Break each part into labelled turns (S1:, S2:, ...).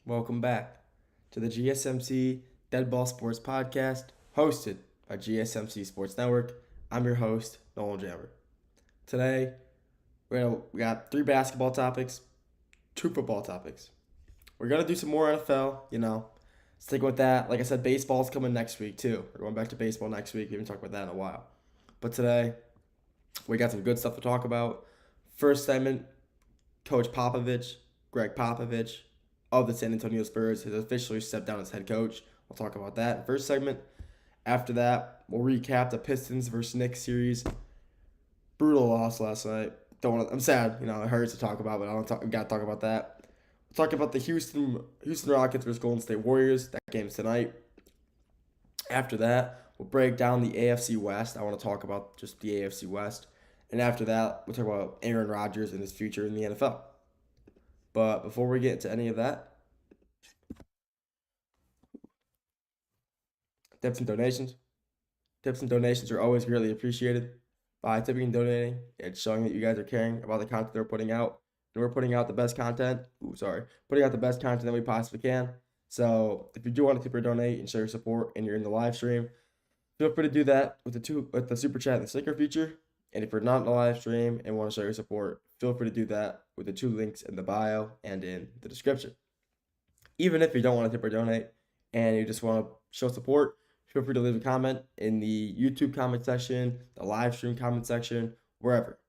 S1: Welcome back to the GSMC Dead Ball Sports Podcast, hosted by GSMC Sports Network. I'm your host, Nolan Jammer. Today, we got 3 basketball topics, 2 football topics. We're going to do some more NFL, stick with that. Like I said, baseball's coming next week, too. We're going back to baseball next week. We haven't talked about that in a while. But today, we got some good stuff to talk about. First segment, Coach Popovich, Greg Popovich, of the San Antonio Spurs has officially stepped down as head coach. We'll talk about that in the first segment. After that, we'll recap the Pistons versus Knicks series. Brutal loss last night. I'm sad. It hurts to talk about, but we gotta talk about that. We'll talk about the Houston Rockets versus Golden State Warriors. That game's tonight. After that, we'll break down the AFC West. I want to talk about just the AFC West. And after that, we'll talk about Aaron Rodgers and his future in the NFL. But before we get into any of that, tips and donations. Tips and donations are always greatly appreciated. By tipping and donating, it's showing that you guys are caring about the content they're putting out. And we're putting out the best content. Putting out the best content that we possibly can. So if you do want to tip or donate and show your support and you're in the live stream, feel free to do that with the super chat and the sticker feature. And if you're not in the live stream and want to show your support, feel free to do that with the 2 links in the bio and in the description. Even if you don't want to tip or donate and you just want to show support, feel free to leave a comment in the YouTube comment section, the live stream comment section, wherever.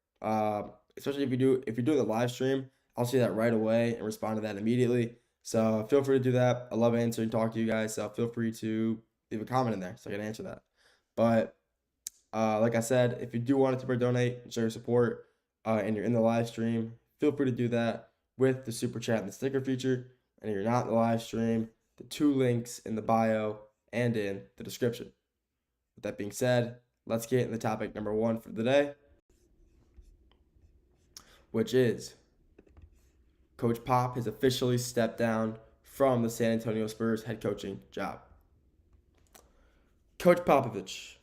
S1: Especially if you're doing the live stream, I'll see that right away and respond to that immediately. So feel free to do that. I love answering, talk to you guys. So feel free to leave a comment in there so I can answer that. But like I said, if you do want to tip or donate and show your support, and you're in the live stream, feel free to do that with the super chat and the sticker feature. And if you're not in the live stream, the 2 links in the bio and in the description. With that being said, let's get into topic number 1 for the day, which is Coach Pop has officially stepped down from the San Antonio Spurs head coaching job. Coach Popovich,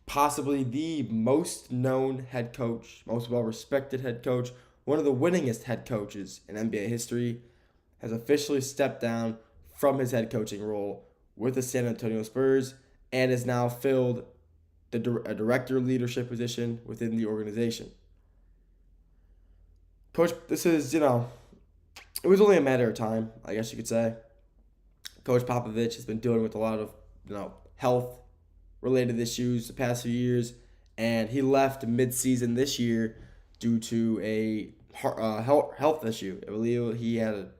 S1: possibly the most known head coach, most well-respected head coach, one of the winningest head coaches in NBA history, has officially stepped down from his head coaching role with the San Antonio Spurs and has now filled a director leadership position within the organization. Coach, this is, it was only a matter of time, I guess you could say. Coach Popovich has been dealing with a lot of, health related issues the past few years, and he left mid-season this year due to a health issue. I believe he had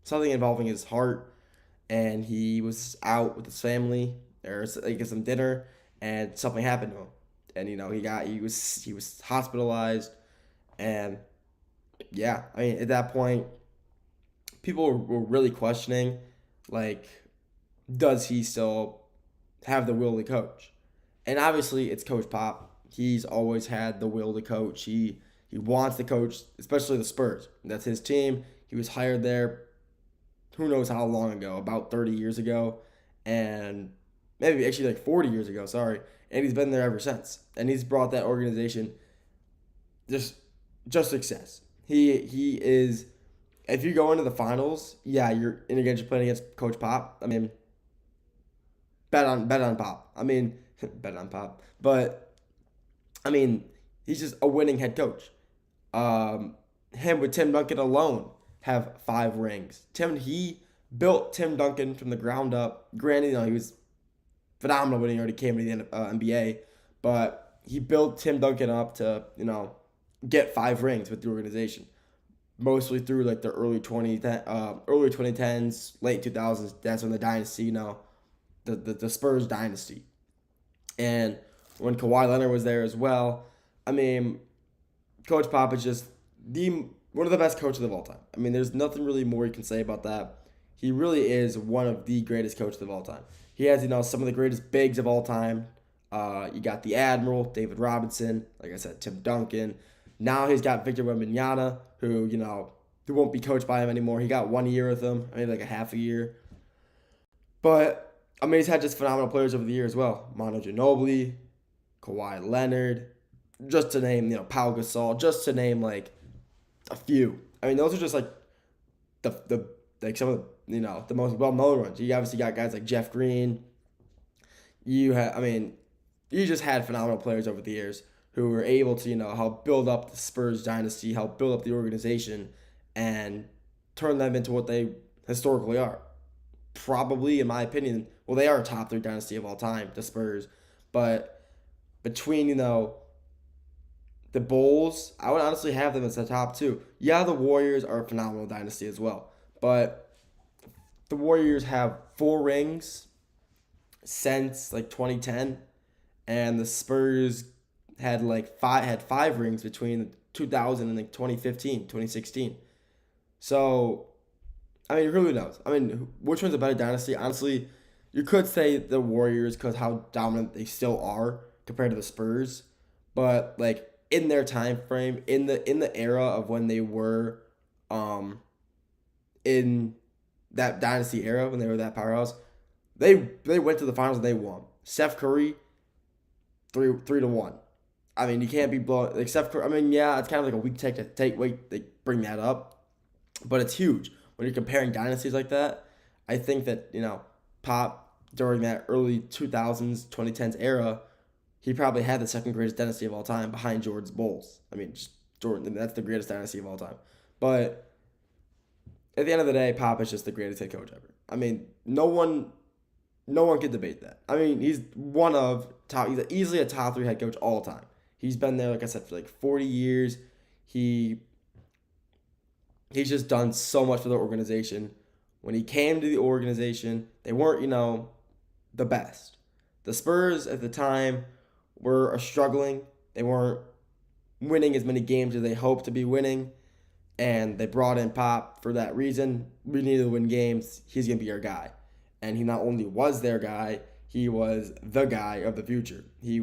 S1: something involving his heart, and he was out with his family or some dinner, and something happened to him, and he was hospitalized, and at that point, people were really questioning, does he still have the will to coach? And obviously, it's Coach Pop. He's always had the will to coach. He wants to coach, especially the Spurs. That's his team. He was hired there who knows how long ago, about 30 years ago, and maybe actually 40 years ago, sorry. And he's been there ever since. And he's brought that organization just success. He is, if you go into the finals, you're playing against Coach Pop. Bet on Pop. Bet on Pop. But, he's just a winning head coach. Him with Tim Duncan alone have 5 rings. He built Tim Duncan from the ground up. Granted, he was phenomenal when he already came to the NBA. But he built Tim Duncan up to, get 5 rings with the organization. Mostly through the early 2010s, late 2000s. That's when the dynasty, the Spurs dynasty. And when Kawhi Leonard was there as well, Coach Pop is just one of the best coaches of all time. There's nothing really more you can say about that. He really is one of the greatest coaches of all time. He has, some of the greatest bigs of all time. You got the Admiral, David Robinson, like I said, Tim Duncan. Now he's got Victor Wembanyama, who won't be coached by him anymore. He got 1 year with him, maybe a half a year. But he's had just phenomenal players over the year as well. Manu Ginobili, Kawhi Leonard, just to name, Pau Gasol, just to name a few. Those are just the like some of the most well known ones. You obviously got guys like Jeff Green. You just had phenomenal players over the years who were able to help build up the Spurs dynasty, help build up the organization, and turn them into what they historically are. Probably, in my opinion, well, they are a top three dynasty of all time, the Spurs. But between the Bulls, I would honestly have them as the top two. Yeah, the Warriors are a phenomenal dynasty as well, but the Warriors have 4 rings since like 2010, and the Spurs had five rings between 2000 and like 2015, 2016. So I mean, who knows? I mean, which one's a better dynasty? Honestly, you could say the Warriors because how dominant they still are compared to the Spurs, but like in their time frame, in the era of when they were, in that dynasty era when they were that powerhouse, they went to the finals and they won. Steph Curry, 3-1. I mean, you can't be blowing like Steph Curry. I mean, yeah, it's kind of like a weak take to take. Wait, they bring that up, but it's huge when you're comparing dynasties like that. I think that Pop during that early 2000s, 2010s era, he probably had the second greatest dynasty of all time behind Jordan's Bulls. I mean, just Jordan, that's the greatest dynasty of all time. But at the end of the day, Pop is just the greatest head coach ever. I mean, no one could debate that. I mean, he's he's easily a top three head coach all the time. He's been there, like I said, for like 40 years. He he's just done so much for the organization. When he came to the organization, they weren't, the best. The Spurs at the time were struggling. They weren't winning as many games as they hoped to be winning. And they brought in Pop for that reason. We needed to win games. He's going to be our guy. And he not only was their guy, he was the guy of the future. He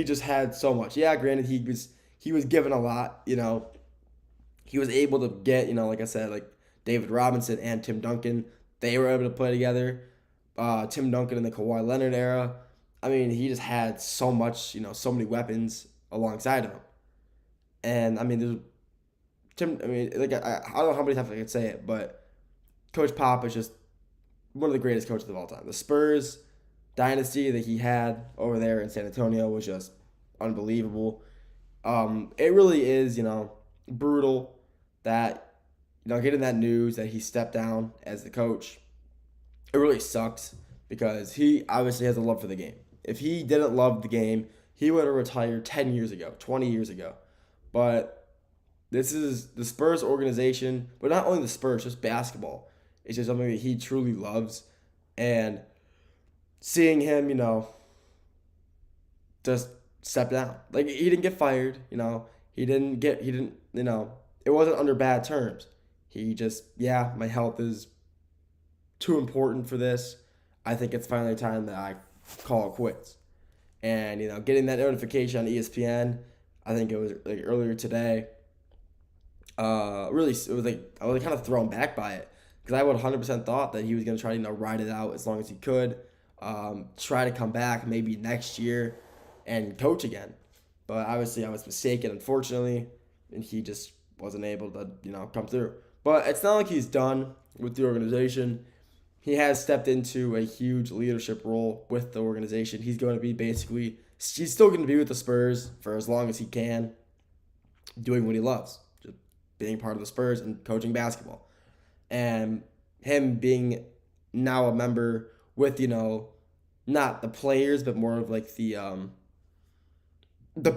S1: just had so much. Yeah, granted, he was given a lot, He was able to get, like I said, like David Robinson and Tim Duncan. They were able to play together. Tim Duncan in the Kawhi Leonard era. I mean, he just had so much, so many weapons alongside of him. And I mean, I don't know how many times I could say it, but Coach Pop is just one of the greatest coaches of all time. The Spurs dynasty that he had over there in San Antonio was just unbelievable. It really is, brutal that, getting that news that he stepped down as the coach. It really sucks because he obviously has a love for the game. If he didn't love the game, he would have retired 10 years ago, 20 years ago. But this is the Spurs organization, but not only the Spurs, just basketball. It's just something that he truly loves. And seeing him, just step down. Like, he didn't get fired, it wasn't under bad terms. He just, yeah, my health is too important for this. I think it's finally time that I call it quits. And, getting that notification on ESPN, I think it was like earlier today, really, it was like, I was kind of thrown back by it. Because I would 100% thought that he was going to try to, ride it out as long as he could. Try to come back maybe next year and coach again. But obviously I was mistaken, unfortunately. And he just wasn't able to, come through. But it's not like he's done with the organization. He has stepped into a huge leadership role with the organization. He's still going to be with the Spurs for as long as he can, doing what he loves, just being part of the Spurs and coaching basketball. And him being now a member with, not the players, but more of like the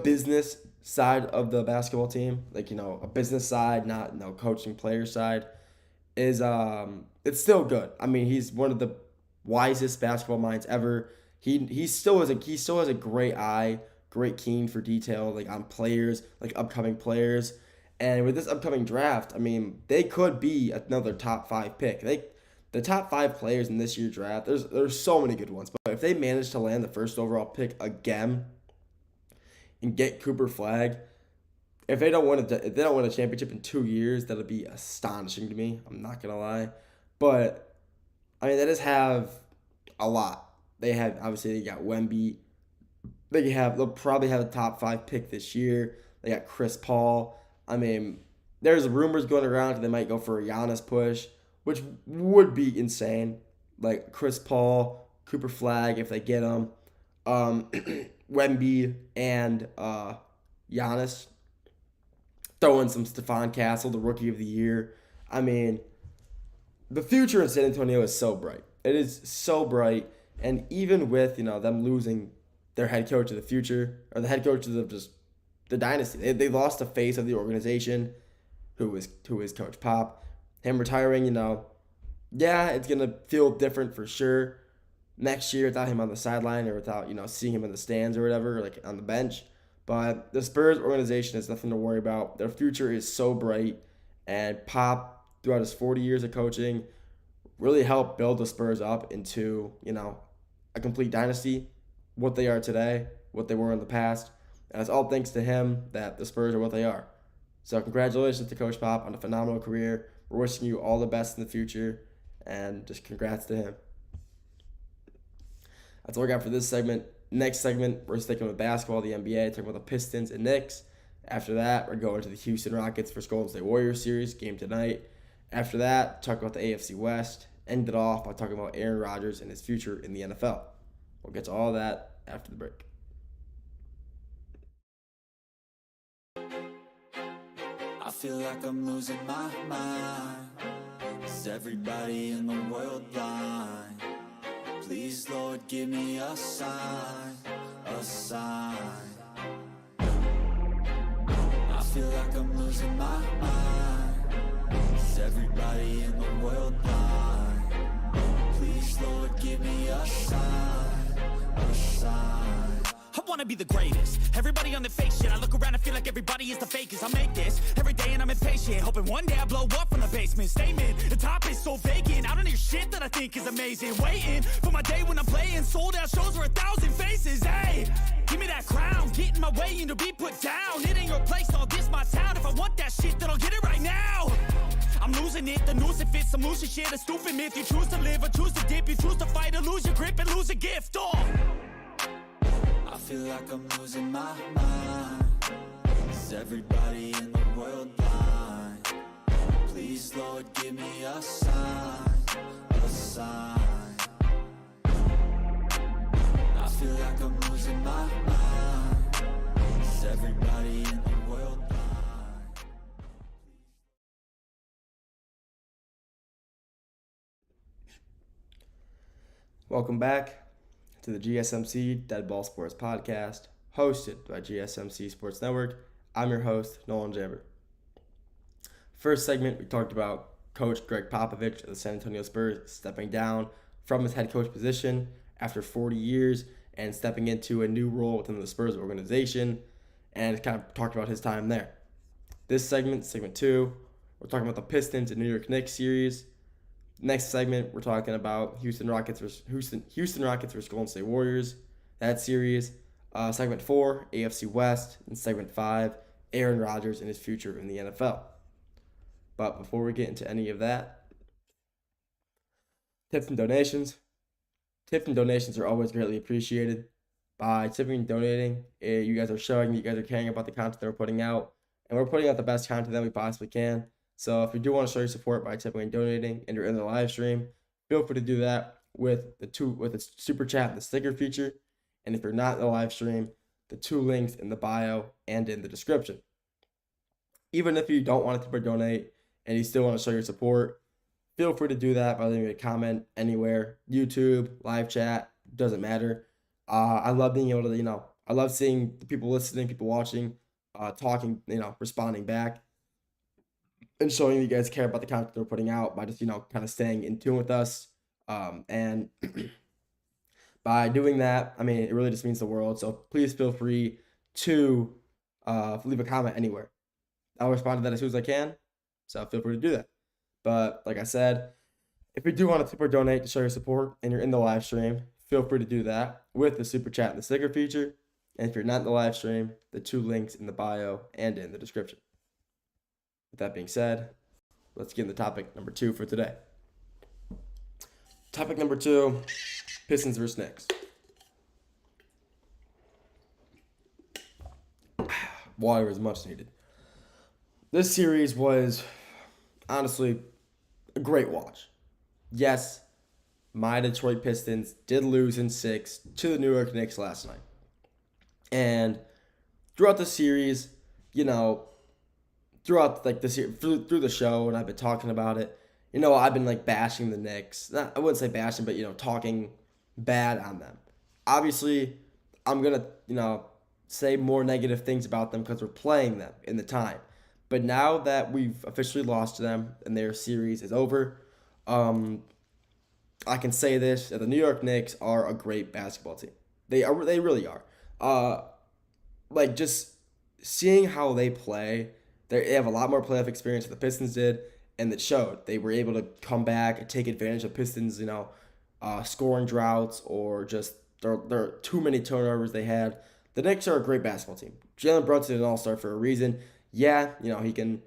S1: business side of the basketball team, like, a business side, not coaching player side, is it's still good. I mean, he's one of the wisest basketball minds ever. He still has a great eye, great keen for detail, like on players, like upcoming players. And with this upcoming draft, I mean, they could be another top 5 pick. The top 5 players in this year's draft, there's so many good ones. But if they manage to land the first overall pick again and get Cooper Flag, if they don't win a championship in 2 years, that'll be astonishing to me. I'm not gonna lie, but I mean, they just have a lot. They got Wemby. They'll probably have a top 5 pick this year. They got Chris Paul. I mean, there's rumors going around that they might go for a Giannis push. which would be insane. Like Chris Paul, Cooper Flag if they get him, Wemby and Giannis. Throw in some Stephon Castle, the Rookie of the Year. I mean, the future in San Antonio is so bright. It is so bright, and even with them losing their head coach of the future or the head coaches of just the dynasty, they lost the face of the organization, who is Coach Pop. Him retiring, yeah, it's gonna feel different for sure next year without him on the sideline or without seeing him in the stands or whatever, like on the bench. But the Spurs organization has nothing to worry about. Their future is so bright, and Pop, throughout his 40 years of coaching, really helped build the Spurs up into a complete dynasty, what they are today, what they were in the past, and it's all thanks to him that the Spurs are what they are. So congratulations to Coach Pop on a phenomenal career. We're wishing you all the best in the future, and just congrats to him. That's all I got for this segment. Next segment, we're sticking with basketball, the NBA, talking about the Pistons and Knicks. After that, we're going to the Houston Rockets versus Golden State Warriors series, game tonight. After that, talk about the AFC West. End it off by talking about Aaron Rodgers and his future in the NFL. We'll get to all that after the break.
S2: I feel like I'm losing my mind. Is everybody in the world blind? Please, Lord, give me a sign, a sign. I feel like I'm losing my mind. Is everybody in the world blind? Please, Lord, give me a sign, a sign.
S3: I wanna be the greatest. Everybody on the fake shit. I look around and feel like everybody is the fakest. I make this every day and I'm impatient, hoping one day I blow up from the basement. Statement, the top is so vacant. I don't hear shit that I think is amazing. Waiting for my day when I'm playing sold out shows for 1,000 faces. Hey, give me that crown, get in my way and to be put down. It ain't your place, all this my town. If I want that shit, then I'll get it right now. I'm losing it, the noose it fits. I'm losing shit, a stupid myth. You choose to live or choose to dip. You choose to fight or lose your grip and lose a gift.
S2: I feel like I'm losing my mind. Is everybody in the world blind? Please, Lord, give me a sign, a sign. I feel like I'm losing my mind. Is everybody in the world blind?
S1: Welcome back to the GSMC Dead Ball Sports Podcast, hosted by GSMC Sports Network. I'm your host, Nolan Jabber. First segment, we talked about Coach Greg Popovich of the San Antonio Spurs stepping down from his head coach position after 40 years and stepping into a new role within the Spurs organization, and kind of talked about his time there. This segment, segment 2, we're talking about the Pistons and New York Knicks series. Next segment, we're talking about Houston Rockets versus Golden State Warriors, that series. Segment 4, AFC West, and segment 5, Aaron Rodgers and his future in the NFL. But before we get into any of that, tips and donations. Tips and donations are always greatly appreciated. By tipping and donating, you guys are showing that you guys are caring about the content that we're putting out, and we're putting out the best content that we possibly can. So if you do want to show your support by tipping and donating and you're in the live stream, feel free to do that with the super chat and the sticker feature. And if you're not in the live stream, the 2 links in the bio and in the description. Even if you don't want to tip or donate and you still want to show your support, feel free to do that by leaving a comment anywhere. YouTube, live chat, doesn't matter. I love being able to, I love seeing the people listening, people watching, talking, responding back, and showing you guys care about the content they're putting out by just, kind of staying in tune with us. And by doing that, I mean, it really just means the world. So please feel free to leave a comment anywhere. I'll respond to that as soon as I can. So feel free to do that. But like I said, if you do want to tip or donate to show your support and you're in the live stream, feel free to do that with the super chat and the sticker feature. And if you're not in the live stream, the 2 links in the bio and in the description. With that being said, let's get into topic number 2 for today. Topic number 2, Pistons versus Knicks. Water is much needed. This series was honestly a great watch. Yes, my Detroit Pistons did lose in 6 to the New York Knicks last night. And throughout the series, you know, throughout like this through the show, and I've been talking about it. I've been like bashing the Knicks. I wouldn't say bashing, but talking bad on them. Obviously, I'm gonna say more negative things about them because we're playing them in the time. But now that we've officially lost to them and their series is over, I can say this: that the New York Knicks are a great basketball team. They really are. Like just seeing how they play, they have a lot more playoff experience than the Pistons did, and it showed. They were able to come back and take advantage of Pistons, scoring droughts or just there are too many turnovers they had. The Knicks are a great basketball team. Jalen Brunson is an all-star for a reason. Yeah, he can.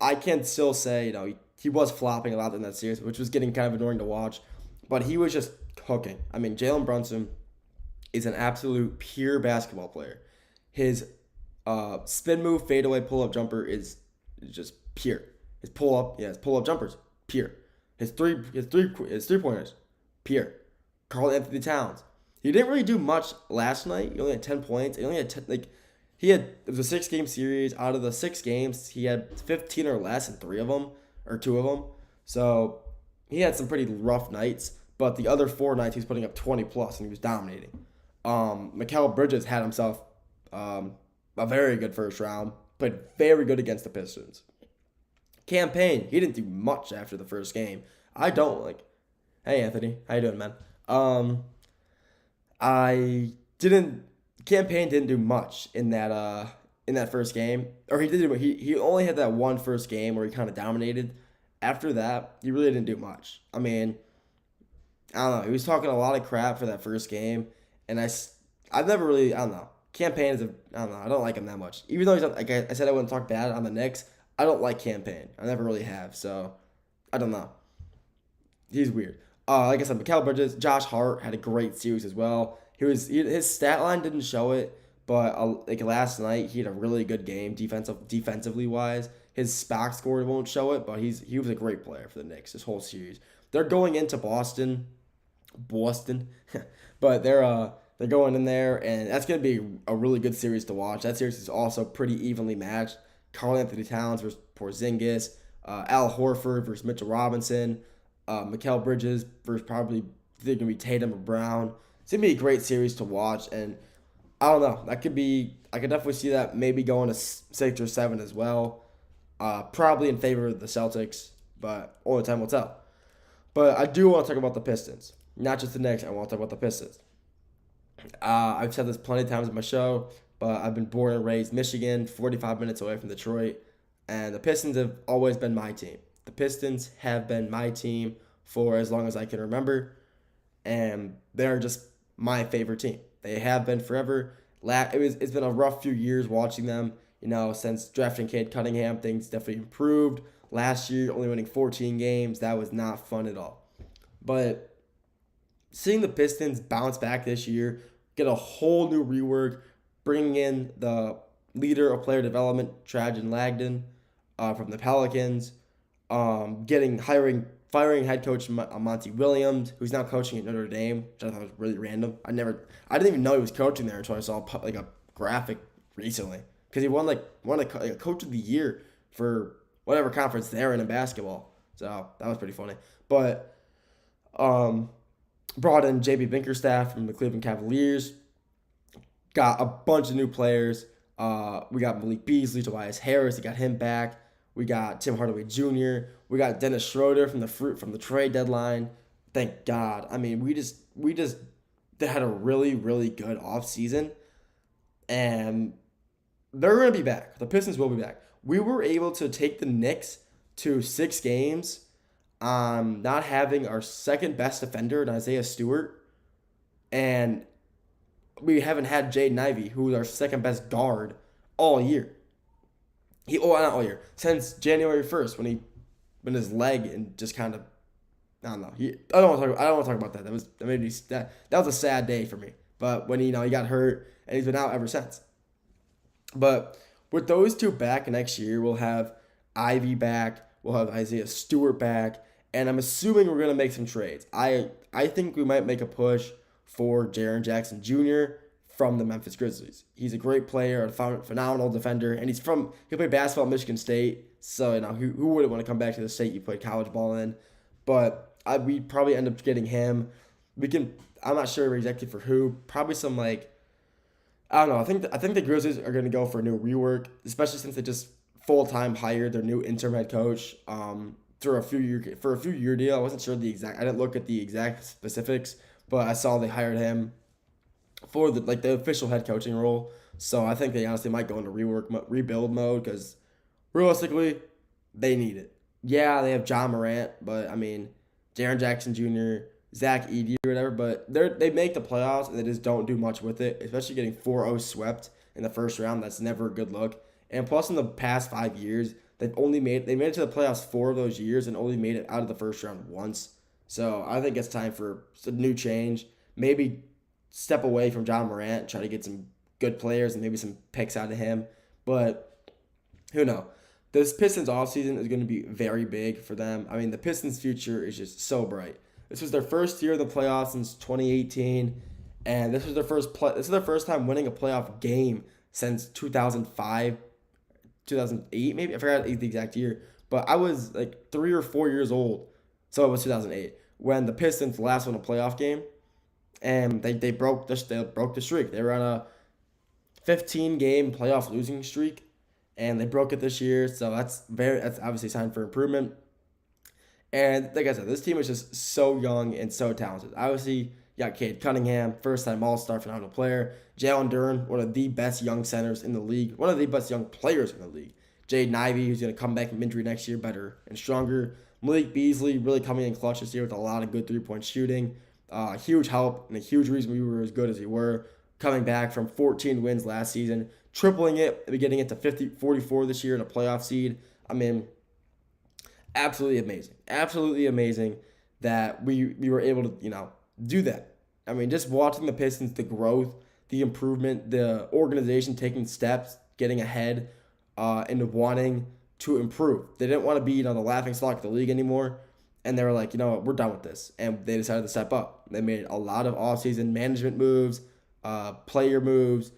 S1: I can still say, he was flopping a lot in that series, which was getting kind of annoying to watch, but he was just cooking. I mean, Jalen Brunson is an absolute pure basketball player. His spin move, fadeaway, pull-up jumper is just pure. His pull-up jumpers, pure. His three-pointers, pure. Karl Anthony Towns. He didn't really do much last night. He only had 10 points. He only had 10, it was a 6-game series. Out of the 6 games, he had 15 or less in 3 of them, or 2 of them. So he had some pretty rough nights, but the other 4 nights he was putting up 20 plus and he was dominating. Mikal Bridges had himself a very good first round, played very good against the Pistons. Cam Payne, he didn't do much after the first game. I don't like. Hey Anthony, how you doing, man? Cam Payne didn't do much in that first game, or he did. He only had that one first game where he kind of dominated. After that, he really didn't do much. I mean, I don't know. He was talking a lot of crap for that first game, and I've never really, I don't know. Cam Payne I don't know. I don't like him that much. Even though he's not, like I said, I wouldn't talk bad on the Knicks. I don't like Cam Payne. I never really have. So I don't know. He's weird. Like I said, Mikal Bridges, Josh Hart had a great series as well. His stat line didn't show it, but like last night he had a really good game defensively wise. His box score won't show it, but he was a great player for the Knicks this whole series. They're going into Boston, but they're going in there, and that's going to be a really good series to watch. That series is also pretty evenly matched. Karl Anthony Towns versus Porzingis, Al Horford versus Mitchell Robinson, Mikal Bridges versus probably they're going to be Tatum or Brown. It's going to be a great series to watch, and I don't know. I could definitely see that maybe going to 6 or 7 as well. Probably in favor of the Celtics, but only time will tell. But I do want to talk about the Pistons. Not just the Knicks, I want to talk about the Pistons. I've said this plenty of times in my show, but I've been born and raised Michigan, 45 minutes away from Detroit, and the Pistons have always been my team. The Pistons have been my team for as long as I can remember, and they're just my favorite team. They have been forever. It's been a rough few years watching them. Since drafting Cade Cunningham, things definitely improved. Last year, only winning 14 games, that was not fun at all. But seeing the Pistons bounce back this year, get a whole new rework, bringing in the leader of player development, Trajan Langdon, from the Pelicans, firing head coach Monty Williams, who's now coaching at Notre Dame, which I thought was really random. I didn't even know he was coaching there until I saw like a graphic recently, because he won a coach of the year for whatever conference they're in basketball. So that was pretty funny. But brought in JB Bickerstaff from the Cleveland Cavaliers. Got a bunch of new players. We got Malik Beasley, Tobias Harris. They got him back. We got Tim Hardaway Jr. We got Dennis Schroeder from the trade deadline. Thank God. I mean, they had a really, really good offseason. And they're going to be back. The Pistons will be back. We were able to take the Knicks to 6 games not having our second best defender in Isaiah Stewart. And we haven't had Jaden Ivey, who is our second best guard all year. Not all year. Since January 1st when his leg and just kind of, I don't know. I don't want to talk about that. That was a sad day for me. But when he got hurt and he's been out ever since. But with those two back next year, we'll have Ivy back, we'll have Isaiah Stewart back, and I'm assuming we're gonna make some trades. I think we might make a push for Jaren Jackson Jr. from the Memphis Grizzlies. He's a great player, a phenomenal defender, and he played basketball at Michigan State. So who wouldn't want to come back to the state you played college ball in? But we probably end up getting him. I'm not sure exactly for who. Probably some I don't know. I think the Grizzlies are going to go for a new rework, especially since they just full-time hired their new interim head coach for a few year deal. I wasn't sure I didn't look at the exact specifics, but I saw they hired him for the official head coaching role. So I think they honestly might go into rebuild mode because realistically, they need it. Yeah, they have John Morant, but I mean, Jaren Jackson Jr., Zach Edey or whatever, but they make the playoffs and they just don't do much with it, especially getting 4-0 swept in the first round. That's never a good look. And plus, in the past 5 years, they made it to the playoffs 4 of those years and only made it out of the first round once. So I think it's time for a new change. Maybe step away from John Morant and try to get some good players and maybe some picks out of him. But who knows? This Pistons offseason is going to be very big for them. I mean, the Pistons' future is just so bright. This was their first year of the playoffs since 2018, and this is their first time winning a playoff game since 2005, 2008 maybe. I forgot the exact year, but I was 3 or 4 years old, so it was 2008 when the Pistons last won a playoff game, and they broke the streak. They were on a 15-game playoff losing streak, and they broke it this year. So that's obviously a sign for improvement. And like I said, this team is just so young and so talented. Obviously, you got Cade Cunningham, first-time All-Star, phenomenal player. Jalen Duren, one of the best young centers in the league, one of the best young players in the league. Jaden Ivey, who's going to come back from injury next year better and stronger. Malik Beasley, really coming in clutch this year with a lot of good three-point shooting. Huge help and a huge reason we were as good as we were. Coming back from 14 wins last season, tripling it, and getting it to 44 this year in a playoff seed. I mean, absolutely amazing that we were able to do that. I mean, just watching the Pistons, the growth, the improvement, the organization taking steps, getting ahead, and wanting to improve. They didn't want to be the laughing stock of the league anymore, and they were like, we're done with this, and they decided to step up. They made a lot of offseason management moves, player moves,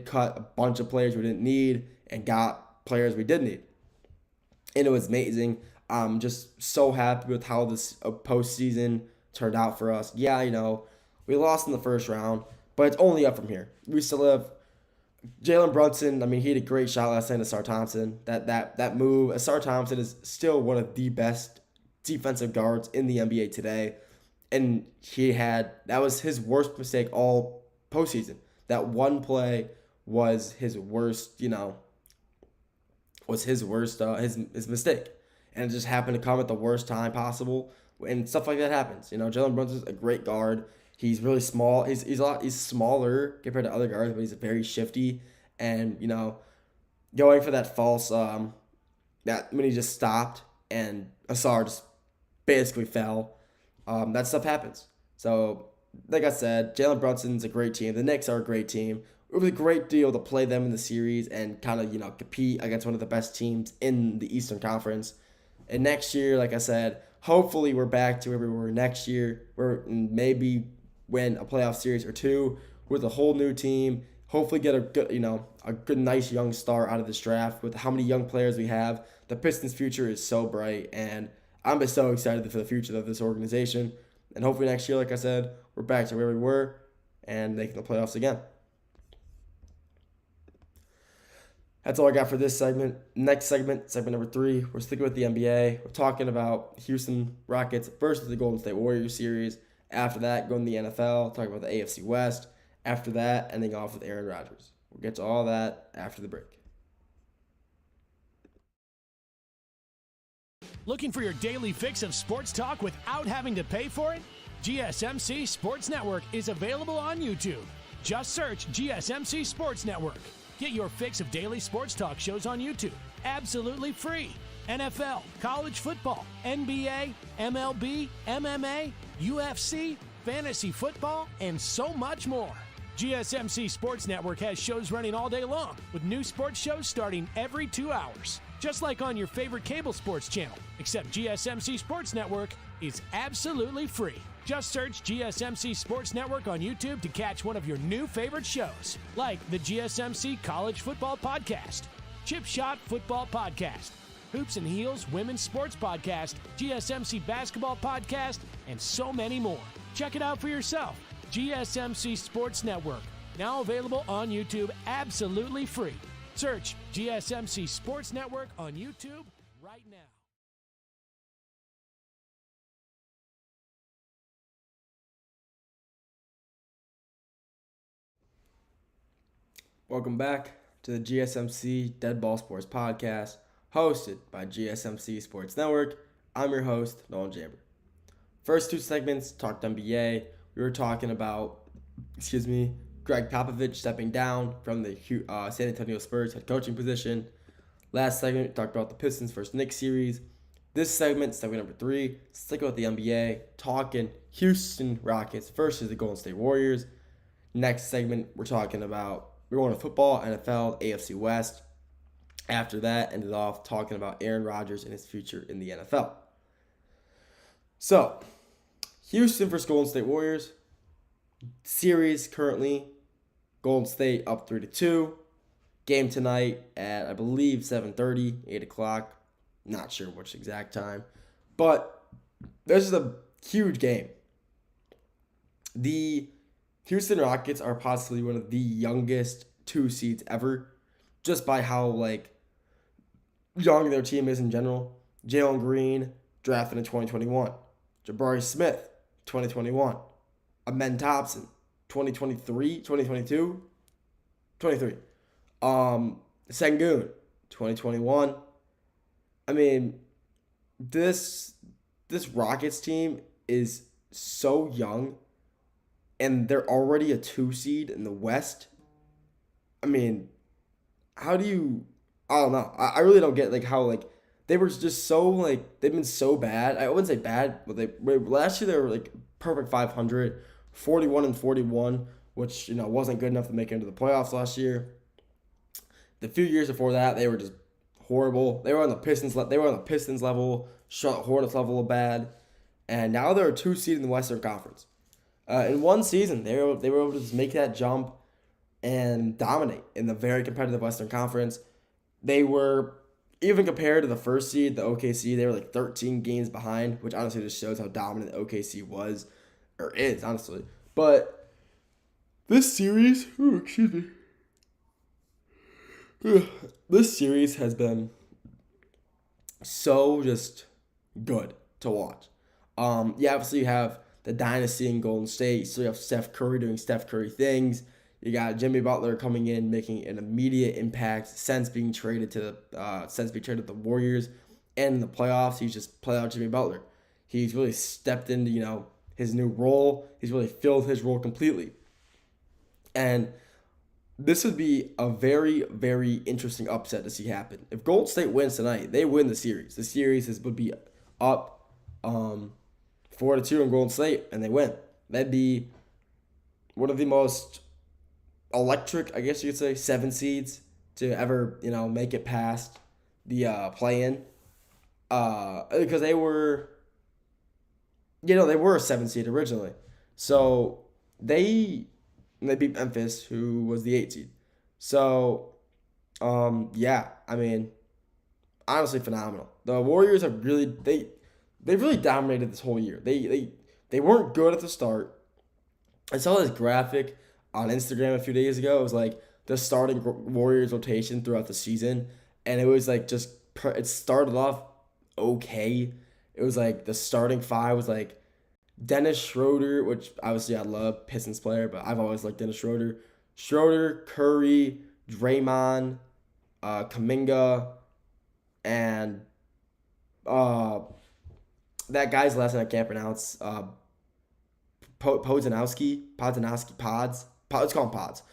S1: cut a bunch of players we didn't need, and got players we did need. And it was amazing. I'm just so happy with how this postseason turned out for us. Yeah, we lost in the first round, but it's only up from here. We still have Jalen Brunson. I mean, he had a great shot last night to Asar Thompson. That move, Asar Thompson is still one of the best defensive guards in the NBA today. And that was his worst mistake all postseason. That one play was his worst, his mistake. And it just happened to come at the worst time possible. And stuff like that happens. Jalen Brunson's a great guard. He's really small. He's smaller compared to other guards, but he's very shifty. And, going for that false, that when he just stopped and Asar just basically fell, that stuff happens. So, like I said, Jalen Brunson's a great team. The Knicks are a great team. It was a great deal to play them in the series and kind of, compete against one of the best teams in the Eastern Conference. And next year, like I said, hopefully we're back to where we were next year, where maybe win a playoff series or two with a whole new team. Hopefully get a good, nice young star out of this draft with how many young players we have. The Pistons' future is so bright, and I'm just so excited for the future of this organization. And hopefully next year, like I said, we're back to where we were and making the playoffs again. That's all I got for this segment. Next segment number 3, we're sticking with the NBA. We're talking about Houston Rockets versus the Golden State Warriors series. After that, going to the NFL, talking about the AFC West. After that, ending off with Aaron Rodgers. We'll get to all that after the break.
S4: Looking for your daily fix of sports talk without having to pay for it? GSMC Sports Network is available on YouTube. Just search GSMC Sports Network. Get your fix of daily sports talk shows on YouTube, absolutely free. NFL, college football, NBA, MLB, MMA, UFC, fantasy football, and so much more. GSMC Sports Network has shows running all day long, with new sports shows starting every 2 hours. just like on your favorite cable sports channel, except GSMC Sports Network is absolutely free. Just search GSMC Sports Network on YouTube to catch one of your new favorite shows, like the GSMC College Football Podcast, Chip Shot Football Podcast, Hoops and Heels Women's Sports Podcast, GSMC Basketball Podcast, and so many more. Check it out for yourself. GSMC Sports Network, now available on YouTube absolutely free. Search GSMC Sports Network on YouTube right now.
S1: Welcome back to the GSMC Dead Ball Sports Podcast, hosted by GSMC Sports Network. I'm your host, Nolan Jamber. First two segments talked NBA. We were talking about, Greg Popovich stepping down from the San Antonio Spurs head coaching position. Last segment, we talked about the Pistons versus Knicks series. This segment number 3, sticking with the NBA, talking Houston Rockets versus the Golden State Warriors. Next segment, we're going to football, NFL, AFC West. After that, ended off talking about Aaron Rodgers and his future in the NFL. So, Houston versus Golden State Warriors. Series currently, Golden State up 3-2. Game tonight at, I believe, 7:30, 8 o'clock. Not sure which exact time. But this is a huge game. The Houston Rockets are possibly one of the youngest 2 seeds ever, just by how young their team is in general. Jalen Green, drafted in 2021. Jabari Smith, 2021. Amen Thompson, 2023, 2022, 23. Sengun, 2021. I mean, this Rockets team is so young, and they're already a 2 seed in the West. I mean, how do you... I don't know. I really don't get how they were just so they've been so bad. I wouldn't say bad, but last year they were perfect 500, 41-41, which wasn't good enough to make it into the playoffs last year. The few years before that, they were just horrible. They were on the Pistons. They were on the Pistons level, Charlotte Hornets level of bad, and now they're a 2 seed in the Western Conference. In one season, they were able to just make that jump and dominate in the very competitive Western Conference. They were, even compared to the first seed, the OKC, they were 13 games behind, which honestly just shows how dominant OKC was, or is, honestly. But this series, this series has been so just good to watch. Obviously you have the dynasty in Golden State. You still have Steph Curry doing Steph Curry things. You got Jimmy Butler coming in, making an immediate impact since being traded to the Warriors, and in the playoffs, he's just played out Jimmy Butler. He's really stepped into his new role. He's really filled his role completely, and this would be a very, very interesting upset to see happen. If Golden State wins tonight, they win the series. The series would be up 4-2 in Golden State, and they win. That'd be one of the most electric, I guess you could say, 7 seeds to ever, make it past the play-in. Because they were a 7 seed originally. So they beat Memphis, who was the 8 seed. So, I mean, honestly phenomenal. The Warriors have really, they've really dominated this whole year. They weren't good at the start. I saw this graphic on Instagram a few days ago. It was the starting Warriors rotation throughout the season, and it was it started off okay. It was the starting 5 was Dennis Schroeder, which obviously I love, Pistons player, but I've always liked Dennis Schroeder. Schroeder, Curry, Draymond, Kuminga, and that guy's last name I can't pronounce. Podzanowski, let's call him Pods.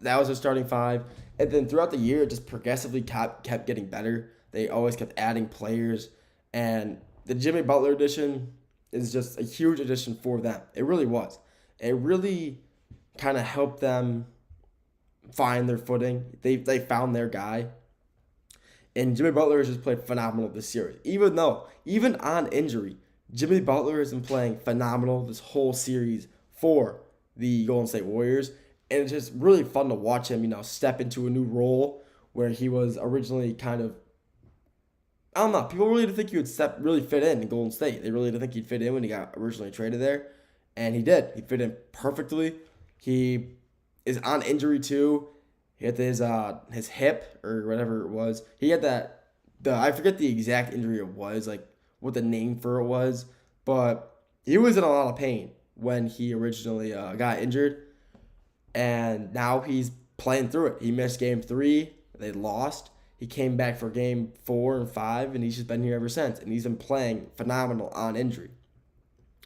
S1: That was their starting 5. And then throughout the year, it just progressively kept getting better. They always kept adding players. And the Jimmy Butler addition is just a huge addition for them. It really was. It really kind of helped them find their footing. They found their guy. And Jimmy Butler has just played phenomenal this series. Even on injury, Jimmy Butler has been playing phenomenal this whole series for the Golden State Warriors. And it's just really fun to watch him, step into a new role where he was originally kind of, I don't know, people really didn't think he would really fit in Golden State. They really didn't think he'd fit in when he got originally traded there. And he did. He fit in perfectly. He is on injury too. He had his hip or whatever it was. He had I forget the exact injury it was, like what the name for it was, but he was in a lot of pain when he originally got injured, and now he's playing through it. He missed game 3. They lost. He came back for game 4 and 5, and he's just been here ever since, and he's been playing phenomenal on injury.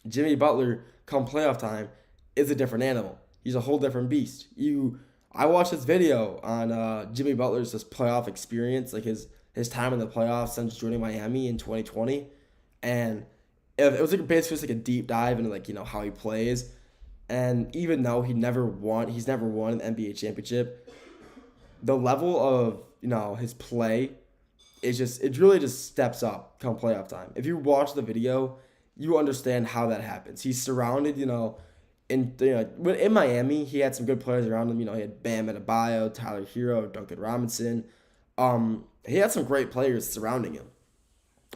S1: Jimmy Butler, come playoff time, is a different animal. He's a whole different beast. I watched this video on Jimmy Butler's this playoff experience, like his time in the playoffs since joining Miami in 2020, and it was like basically just like a deep dive into like how he plays. And even though he's never won an NBA championship, the level of his play it really just steps up come playoff time. If you watch the video, you understand how that happens. He's surrounded, in Miami, he had some good players around him. He had Bam Adebayo, Tyler Hero, Duncan Robinson. He had some great players surrounding him,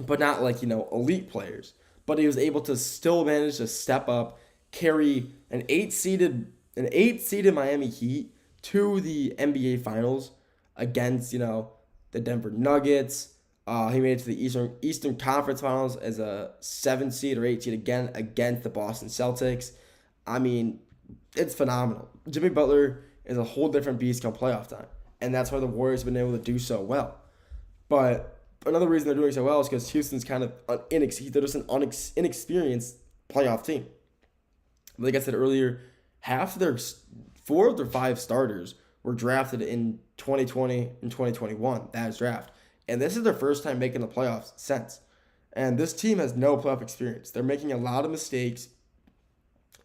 S1: but not like elite players. But he was able to still manage to step up, carry an 8-seeded Miami Heat to the NBA Finals against the Denver Nuggets. He made it to the Eastern Conference Finals as a 7 seed or 8 seed again against the Boston Celtics. I mean, it's phenomenal. Jimmy Butler is a whole different beast come playoff time, and that's why the Warriors have been able to do so well. But another reason they're doing so well is because Houston's kind of they're just an inexperienced playoff team. Like I said earlier, 4 of their 5 starters were drafted in 2020 and 2021. That is draft. And this is their first time making the playoffs since. And this team has no playoff experience. They're making a lot of mistakes,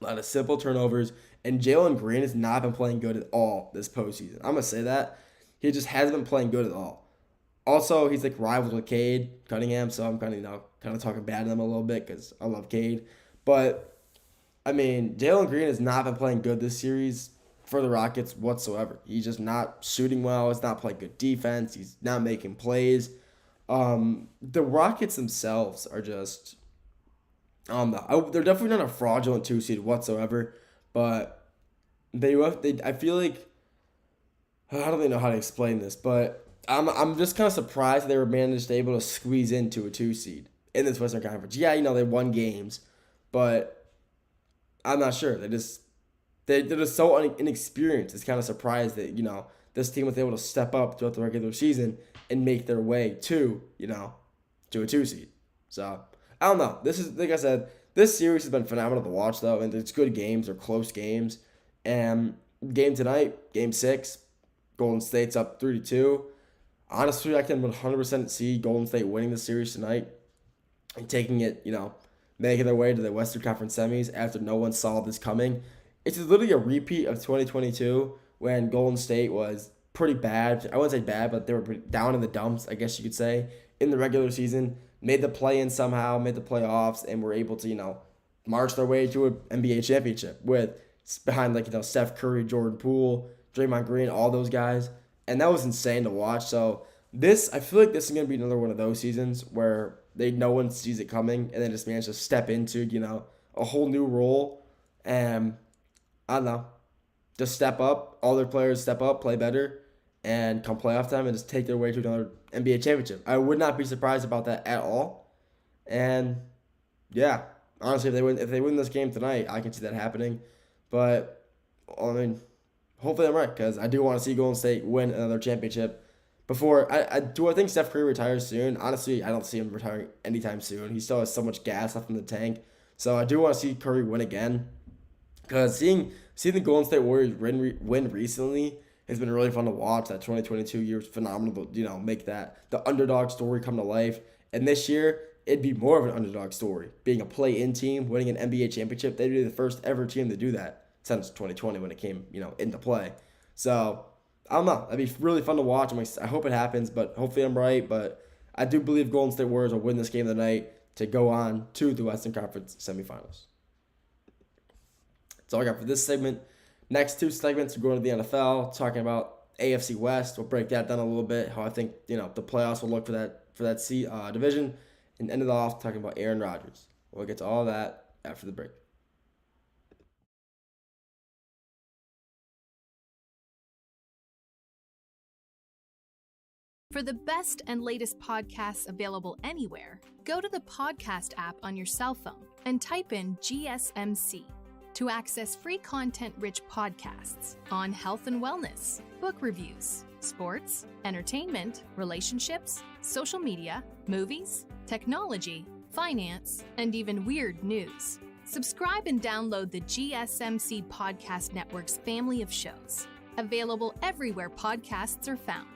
S1: a lot of simple turnovers, and Jalen Green has not been playing good at all this postseason. I'm going to say that. He just hasn't been playing good at all. Also, he's like rivals with Cade Cunningham, so I'm kind of talking bad to them a little bit because I love Cade. But, I mean, Jalen Green has not been playing good this series for the Rockets whatsoever. He's just not shooting well. He's not playing good defense. He's not making plays. The Rockets themselves are just, they're definitely not a fraudulent 2 seed whatsoever, but I feel like, I don't really know how to explain this, but I'm just kind of surprised they were able to squeeze into a 2 seed in this Western Conference. Yeah, they won games, but I'm not sure. They're just so inexperienced. It's kind of surprised that, this team was able to step up throughout the regular season and make their way to a 2 seed. So, I don't know. This is, like I said, this series has been phenomenal to watch, though, and it's good games. They're close games. And game tonight, game 6, Golden State's up 3-2. Honestly, I can 100% see Golden State winning the series tonight and taking it, making their way to the Western Conference semis after no one saw this coming. It's literally a repeat of 2022 when Golden State was pretty bad. I wouldn't say bad, but they were pretty down in the dumps, I guess you could say, in the regular season. Made the play-in somehow, made the playoffs, and were able to, march their way to an NBA championship behind Steph Curry, Jordan Poole, Draymond Green, all those guys. And that was insane to watch. So I feel like this is going to be another one of those seasons where no one sees it coming and then just manage to step into, a whole new role. And I don't know, just step up. All their players step up, play better, and come playoff time and just take their way to another NBA championship. I would not be surprised about that at all. And yeah, honestly, if they win this game tonight, I can see that happening. But I mean, hopefully I'm right, because I do want to see Golden State win another championship before. I think Steph Curry retires soon. Honestly, I don't see him retiring anytime soon. He still has so much gas left in the tank. So I do want to see Curry win again, because seeing the Golden State Warriors win recently has been really fun to watch. That 2022 year was phenomenal to, make the underdog story come to life. And this year, it'd be more of an underdog story. Being a play-in team, winning an NBA championship, they'd be the first ever team to do that since 2020 when it came, into play. So I don't know. That'd be really fun to watch. I hope it happens, but hopefully I'm right. But I do believe Golden State Warriors will win this game of the night to go on to the Western Conference semifinals. That's all I got for this segment. Next two segments, we're going to the NFL, talking about AFC West. We'll break that down a little bit, how I think the playoffs will look for that division, and end it off talking about Aaron Rodgers. We'll get to all that after the break.
S5: For the best and latest podcasts available anywhere, go to the podcast app on your cell phone and type in GSMC to access free content-rich podcasts on health and wellness, book reviews, sports, entertainment, relationships, social media, movies, technology, finance, and even weird news. Subscribe and download the GSMC Podcast Network's family of shows, available everywhere podcasts are found.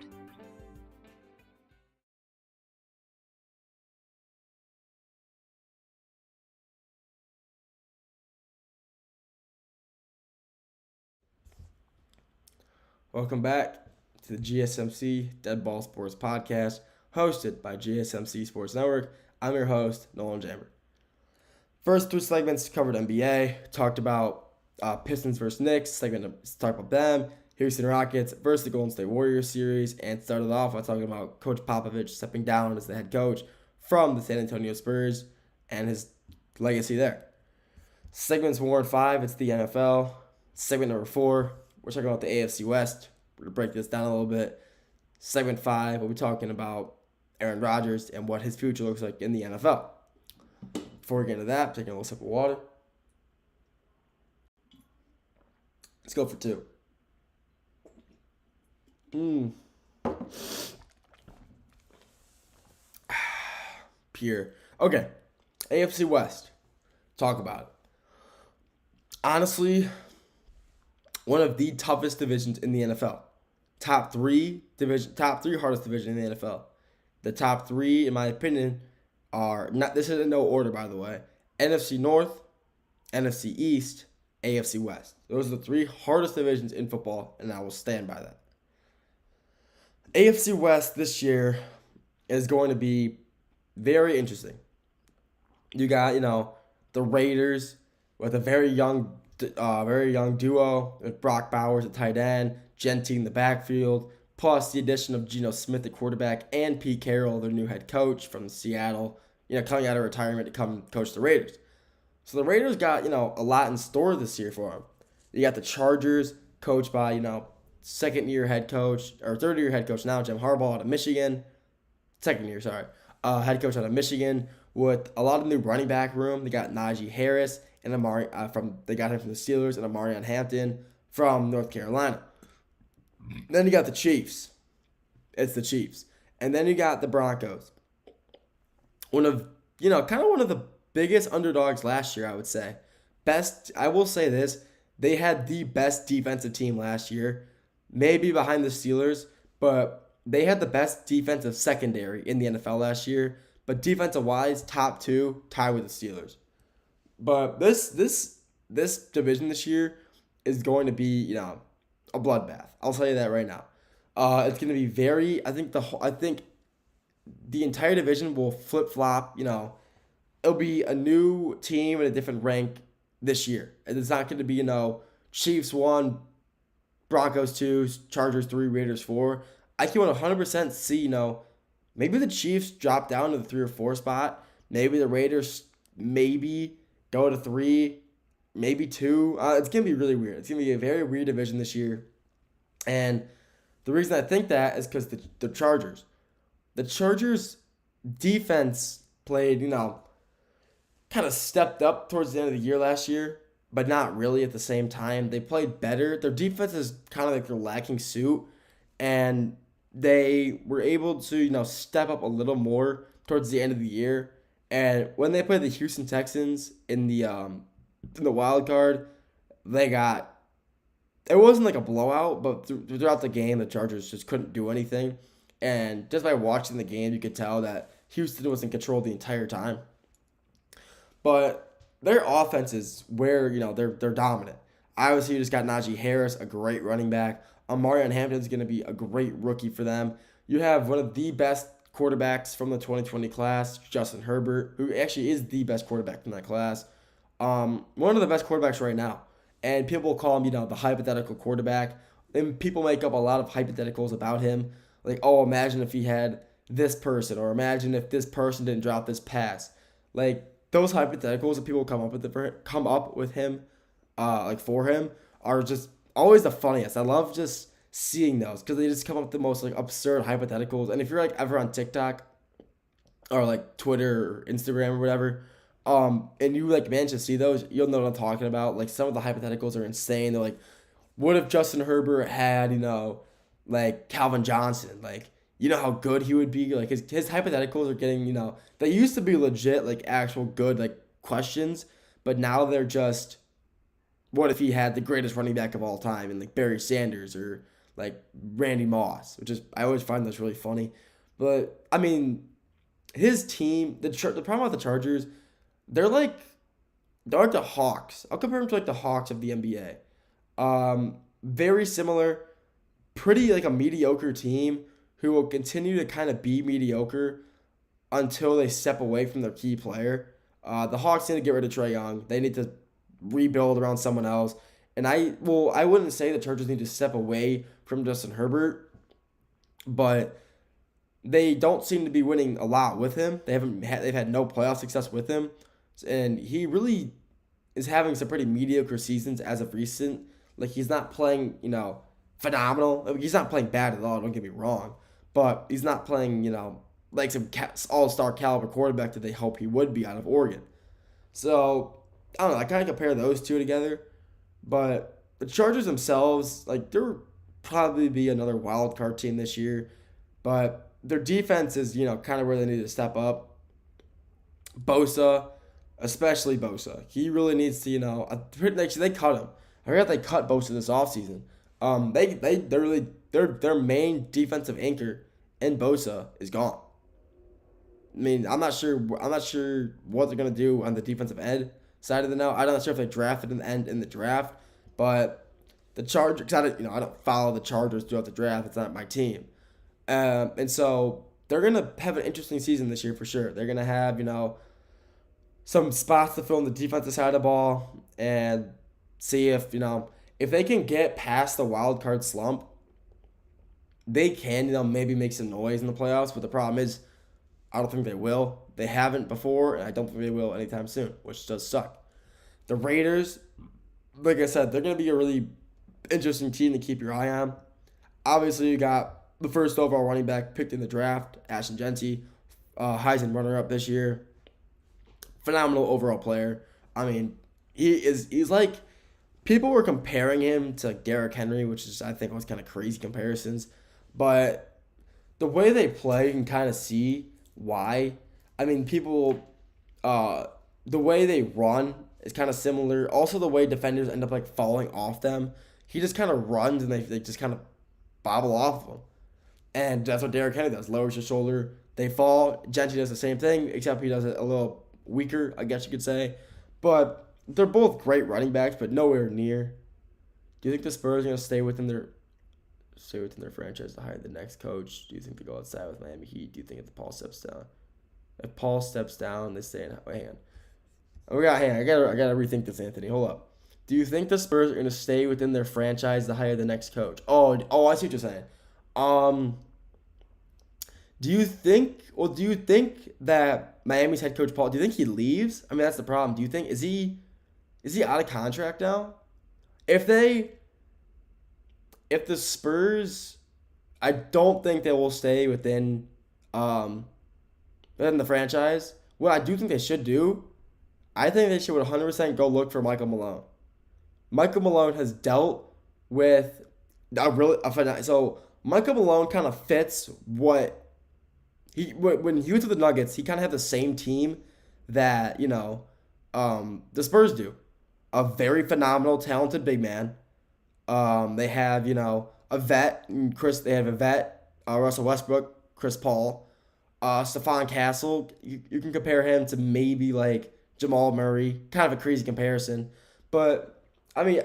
S1: Welcome back to the GSMC Dead Ball Sports Podcast, hosted by GSMC Sports Network. I'm your host, Nolan Jammer. First two segments covered NBA, talked about Pistons versus Knicks, talked about them, Houston Rockets versus the Golden State Warriors series, and started off by talking about Coach Popovich stepping down as the head coach from the San Antonio Spurs and his legacy there. Segments 4 and 5, it's the NFL. Segment number 4, we're talking about the AFC West. We're going to break this down a little bit. Segment 5, we'll be talking about Aaron Rodgers and what his future looks like in the NFL. Before we get into that, I'm taking a little sip of water. Let's go for 2. Pure. Okay. AFC West. Talk about it. Honestly, one of the toughest divisions in the NFL. Top three hardest division in the NFL. The top 3, in my opinion, are not. This is in no order, by the way. NFC North, NFC East, AFC West. Those are the 3 hardest divisions in football, and I will stand by that. AFC West this year is going to be very interesting. You got, the Raiders with a very young duo with Brock Bowers at tight end, Gentry in the backfield, plus the addition of Geno Smith at quarterback and Pete Carroll, their new head coach from Seattle, coming out of retirement to come coach the Raiders. So the Raiders got, a lot in store this year for them. You got the Chargers, coached by, second-year head coach, or third-year head coach now, Jim Harbaugh out of Michigan. Second-year, sorry. Head coach out of Michigan with a lot of new running back room. They got Najee Harris and they got him from the Steelers, and Amarian Hampton from North Carolina. Then you got the Chiefs. It's the Chiefs. And then you got the Broncos. One of the biggest underdogs last year, I would say. I will say this, they had the best defensive team last year, maybe behind the Steelers, but they had the best defensive secondary in the NFL last year. But defensive-wise, top 2, tied with the Steelers. But this division this year is going to be, a bloodbath. I'll tell you that right now. It's going to be very. I think the entire division will flip flop. It'll be a new team in a different rank this year. It's not going to be Chiefs 1, Broncos 2, Chargers 3, Raiders 4. I can 100% see maybe the Chiefs drop down to the 3 or 4 spot. Maybe the Raiders go to 3, maybe 2. It's going to be really weird. It's going to be a very weird division this year. And the reason I think that is because the Chargers. The Chargers defense played, kind of stepped up towards the end of the year last year, but not really at the same time. They played better. Their defense is kind of like their lacking suit, and they were able to, step up a little more towards the end of the year. And when they played the Houston Texans in the wild card, it wasn't like a blowout, but throughout the game, the Chargers just couldn't do anything. And just by watching the game, you could tell that Houston was in control the entire time. But their offense is where, they're dominant. Obviously, you just got Najee Harris, a great running back. Marion Hampton's going to be a great rookie for them. You have one of the best quarterbacks from the 2020 class, Justin Herbert, who actually is the best quarterback from that class. One of the best quarterbacks right now. And people call him, the hypothetical quarterback. And people make up a lot of hypotheticals about him. Like, oh, imagine if he had this person, or imagine if this person didn't drop this pass. Like, those hypotheticals that people come up with him, for him, are just always the funniest. I love just seeing those because they just come up with the most like absurd hypotheticals. And if you're like ever on TikTok or like Twitter or Instagram or whatever, and you like manage to see those, you'll know what I'm talking about. Like some of the hypotheticals are insane. They're like, what if Justin Herbert had, like Calvin Johnson? Like, you know how good he would be? Like his hypotheticals are getting, they used to be legit, like actual good like questions, but now they're just, what if he had the greatest running back of all time and like Barry Sanders or like Randy Moss, which is, I always find this really funny. But I mean, his team, the problem with the Chargers, they're like the Hawks. I'll compare them to like the Hawks of the NBA. Very similar, pretty like a mediocre team who will continue to kind of be mediocre until they step away from their key player. The Hawks need to get rid of Trae Young. They need to rebuild around someone else. And I wouldn't say the Chargers need to step away from Justin Herbert, but they don't seem to be winning a lot with him. They've had no playoff success with him, and he really is having some pretty mediocre seasons as of recent. Like he's not playing, phenomenal. I mean, he's not playing bad at all. Don't get me wrong, but he's not playing, like some all-star caliber quarterback that they hope he would be out of Oregon. So I don't know. I kind of compare those two together, but the Chargers themselves, like they'll probably be another wild card team this year, but their defense is, kind of where they need to step up. Bosa, especially Bosa, he really needs to, they cut him. I forgot they cut Bosa this offseason. Their main defensive anchor in Bosa is gone. I mean, I'm not sure what they're gonna do on the defensive end side of the now. I'm not sure if they drafted in the draft, but the Chargers, because I don't follow the Chargers throughout the draft. It's not my team, and so they're gonna have an interesting season this year for sure. They're gonna have some spots to fill in the defensive side of the ball and see if if they can get past the wild card slump, they can maybe make some noise in the playoffs. But the problem is, I don't think they will. They haven't before, and I don't think they will anytime soon, which does suck. The Raiders, like I said, they're going to be a really interesting team to keep your eye on. Obviously, you got the first overall running back picked in the draft, Ashton Genty, Heisman runner-up this year. Phenomenal overall player. I mean, he's like, people were comparing him to Derrick Henry, which is, I think, was kind of crazy comparisons. But the way they play, you can kind of see why. I mean, the way they run is kind of similar. Also, the way defenders end up like falling off them. He just kind of runs and they just kind of bobble off of him. And that's what Derrick Henry does. Lowers his shoulder. They fall. Genty does the same thing, except he does it a little weaker, I guess you could say. But they're both great running backs, but nowhere near. Do you think the Spurs are going to stay within their franchise to hire the next coach? Do you think they go outside with Miami Heat? Do you think if Paul steps down? If Paul steps down, they stay in. Hang on. I gotta rethink this, Anthony. Hold up. Do you think the Spurs are going to stay within their franchise to hire the next coach? Oh, I see what you're saying. Do you think that Miami's head coach Paul, do you think he leaves? I mean, that's the problem. Do you think, is he out of contract now? If the Spurs, I don't think they will stay within the franchise. What I do think they should do, I think they should 100% go look for Michael Malone. Michael Malone has dealt with so Michael Malone kind of fits when he was with the Nuggets, he kind of had the same team that the Spurs do. A very phenomenal, talented big man. They have a vet, Russell Westbrook, Chris Paul, Stephon Castle. You can compare him to maybe like Jamal Murray, kind of a crazy comparison, but I mean,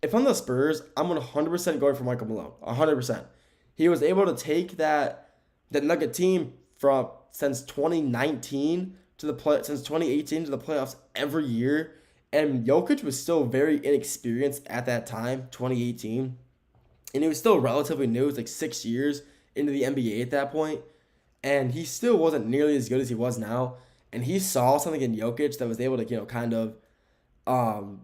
S1: if I'm the Spurs, I'm 100% going for Michael Malone. 100%. He was able to take that Nugget team from since 2019 since 2018 to the playoffs every year, and Jokic was still very inexperienced at that time, 2018, and he was still relatively new. It was like 6 years into the NBA at that point, and he still wasn't nearly as good as he was now. And he saw something in Jokic that was able to kind of um,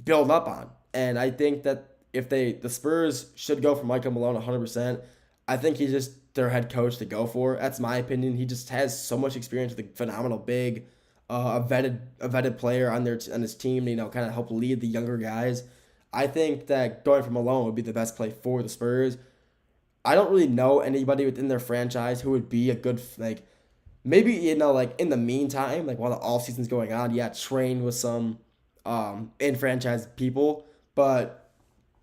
S1: build up on. And I think that if the Spurs should go for Michael Malone 100%, I think he's just their head coach to go for. That's my opinion. He just has so much experience with a phenomenal big, a vetted player on his team. Kind of help lead the younger guys. I think that going for Malone would be the best play for the Spurs. I don't really know anybody within their franchise who would be a good maybe like in the meantime, like while the off season's going on, train with some in franchise people, but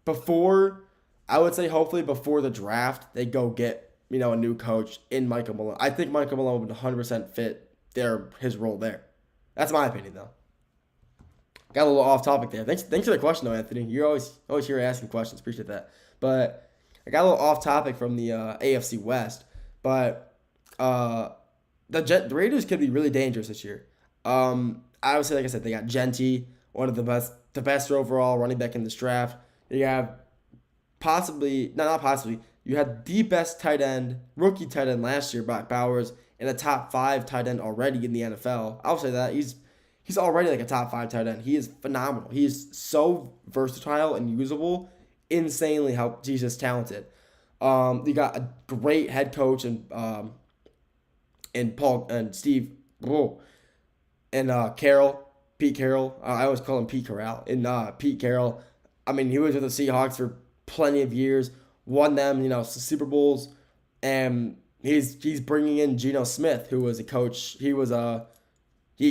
S1: before, I would say hopefully before the draft, they go get a new coach in Michael Malone. I think Michael Malone would 100% fit his role there. That's my opinion though. Got a little off topic there. Thanks for the question though, Anthony. You're always here asking questions. Appreciate that. But I got a little off topic from the AFC West. But the Raiders could be really dangerous this year. Obviously, like I said, they got Genty, one of the best overall running back in this draft. You have you had the best rookie tight end last year, Brock Bowers, and a top 5 tight end already in the NFL. I'll say that he's already like a top 5 tight end. He is phenomenal. He is so versatile and usable, insanely he's just talented. You got a great head coach and Paul and Steve, and Pete Carroll. I always call him Pete Corral. And Pete Carroll, I mean, he was with the Seahawks for plenty of years, won them, Super Bowls, and he's bringing in Geno Smith, who was a coach. He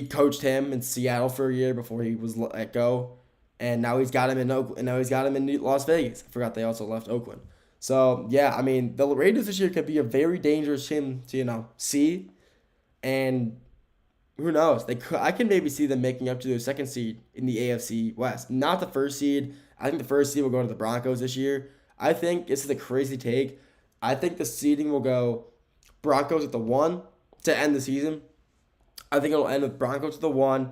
S1: coached him in Seattle for a year before he was let go, and now he's got him in Oakland, and now he's got him in Las Vegas. I forgot they also left Oakland. So yeah, I mean, the Raiders this year could be a very dangerous team to see, and who knows? I can maybe see them making up to their second seed in the AFC West, not the first seed. I think the first seed will go to the Broncos this year. I think this is a crazy take. I think the seeding will go Broncos at the 1 to end the season. I think it'll end with Broncos at the 1,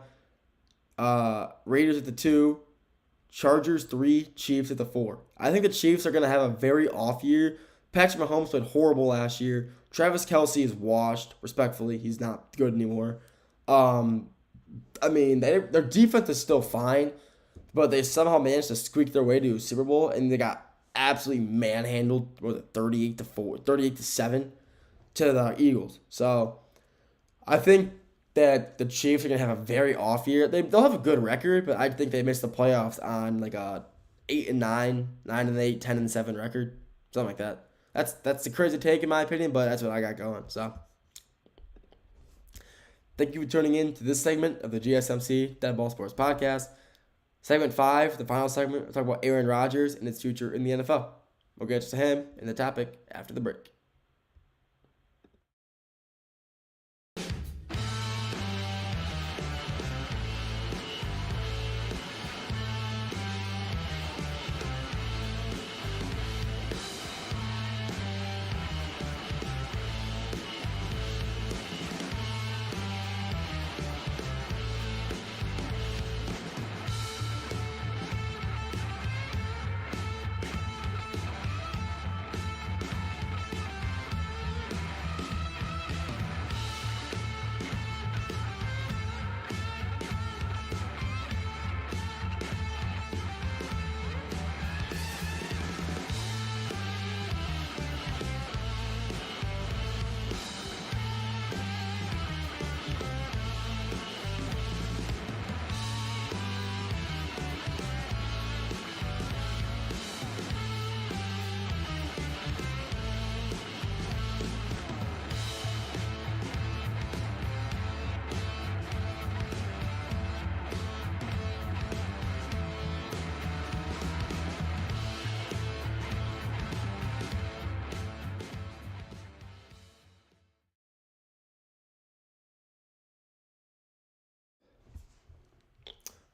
S1: Raiders at the 2, Chargers 3, Chiefs at the 4. I think the Chiefs are going to have a very off year. Patrick Mahomes played horrible last year. Travis Kelce is washed, respectfully. He's not good anymore. I mean, their defense is still fine, but they somehow managed to squeak their way to a Super Bowl, and they got absolutely manhandled, 38-7 to the Eagles. So I think that the Chiefs are going to have a very off year. They'll have a good record, but I think they missed the playoffs on like a 8-9, 9-8, 10-7 record, something like that. That's a crazy take in my opinion, but that's what I got going. So thank you for tuning in to this segment of the GSMC Dead Ball Sports Podcast. Segment 5, the final segment, we'll talk about Aaron Rodgers and his future in the NFL. We'll get to him and the topic after the break.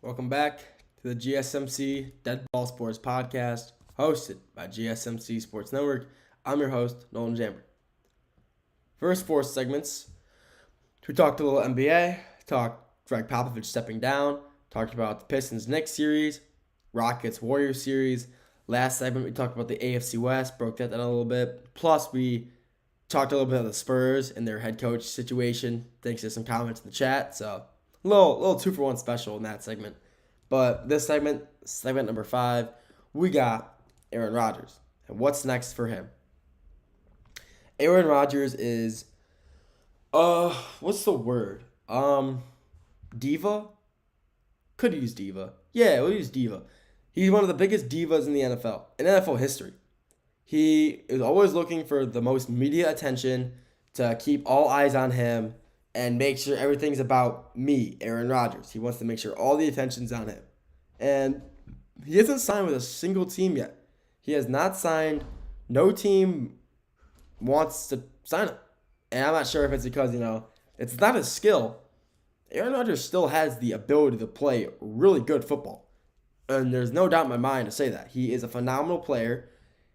S1: Welcome back to to the GSMC Dead Ball Sports Podcast, hosted by GSMC Sports Network. I'm your host, Nolan Jammer. First four segments, we talked a little NBA, talked Greg Popovich stepping down, talked about the Pistons-Knicks series, Rockets-Warriors series. Last segment, we talked about the AFC West, broke that down a little bit. Plus, we talked a little bit about the Spurs and their head coach situation, thanks to some comments in the chat. So, a little 2-for-1 special in that segment. But this segment number 5, we got Aaron Rodgers. And what's next for him? Aaron Rodgers is, what's the word? Diva? Could use diva. Yeah, we'll use diva. He's one of the biggest divas in the NFL, in NFL history. He is always looking for the most media attention to keep all eyes on him and make sure everything's about me, Aaron Rodgers. He wants to make sure all the attention's on him. And he hasn't signed with a single team yet. He has not signed. No team wants to sign him. And I'm not sure if it's because, it's not his skill. Aaron Rodgers still has the ability to play really good football. And there's no doubt in my mind to say that. He is a phenomenal player.